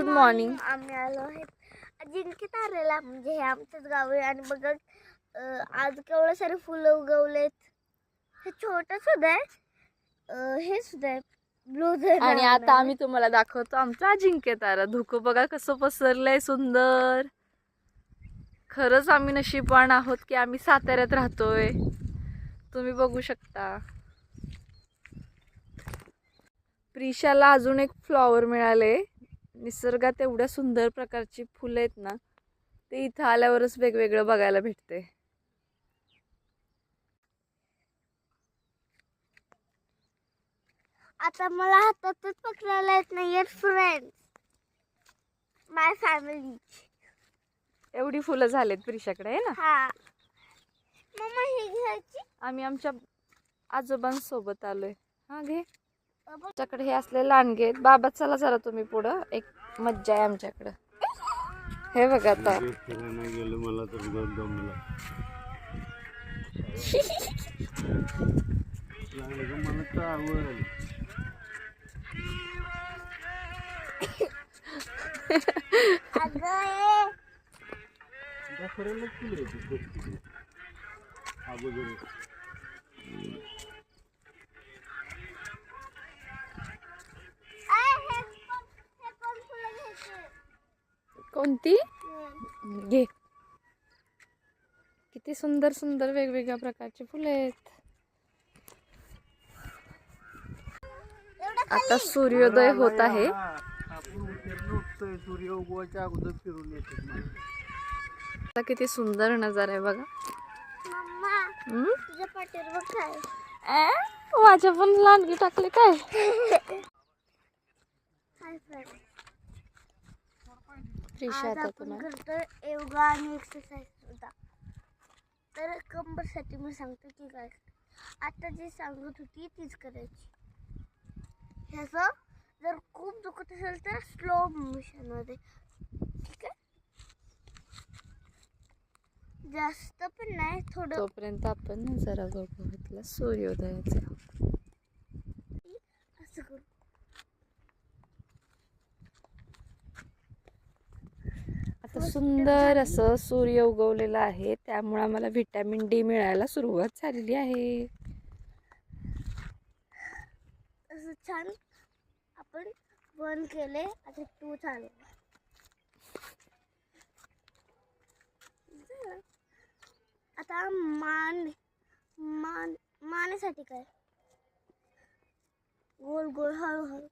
Good morning. आम्ही आलो आहे अजिंक्य तारेला, म्हणजे हे आमचंच गाव आहे. आणि बघा आज केवढे सारे फुलं उगवलेत. हे छोटं सुद्धा आहे, हे सुद्धा आहे ब्लू. आणि आता आम्ही तुम्हाला दाखवतो आमचं अजिंक्य तारा. धुकं बघा कसं पसरलंय सुंदर. खरंच आम्ही नशीबवान आहोत की आम्ही साताऱ्यात राहतोय. तुम्ही बघू शकता. प्रिशाला अजून एक फ्लॉवर मिळाले. निसर्गात एवढ्या सुंदर प्रकारची फुलं आहेत ना, ते इथं आल्यावरच वेगवेगळं बघायला भेटते. आता मला हातातच पकडायला येत नाहीये फ्रेंड्स, माय फॅमिली. एवढी फुलं झालेत प्रिशाकडे आहे ना. हा मम्मा ही घ्यायची. आम्ही आमच्या आजोबांसोबत आलोय. हा घे. आमच्याकडे हे असले लांडगे आहेत. बाबा चला जरा तुम्ही पुढं, एक मज्जा आहे आमच्याकडं. हे बघा आता गेलं मला तर मला तर आवड. कोणती घे. किती सुंदर सुंदर वेगवेगळ्या प्रकारची फुले आहेत. आता सूर्योदय होत आहे. सूर्य उगवायच्या अगोदर फिरून येते. आता किती सुंदर नजारा आहे बघा. मम्मा तुझ्या पाठीवर बघ काय. माझ्या पण लांडगी टाकले काय. हाय फ्रेंड्स, प्रिशा आज आता आपण तुम्हाला करतो योगा आणि एक्सरसाइज सुद्धा. तर कंबरसाठी मी सांगतो की काय, आता जी सांगत होती तीच करायची. ह्याचं जर खूप दुखत असेल तर स्लो मोशनमध्ये, ठीक आहे. जास्त पण नाही, थोडं. तोपर्यंत आपण जरा बघूया सूर्योदयाचा. असं करू. आता सुंदर असं सूर्य उगवलेला आहे, त्यामुळे आम्हाला व्हिटॅमिन डी मिळायला सुरुवात झालेली आहे. असं छान आपण 1 केले, आता 2 चालू. आता मानेसाठी काय, गोल गोल हळूहळू.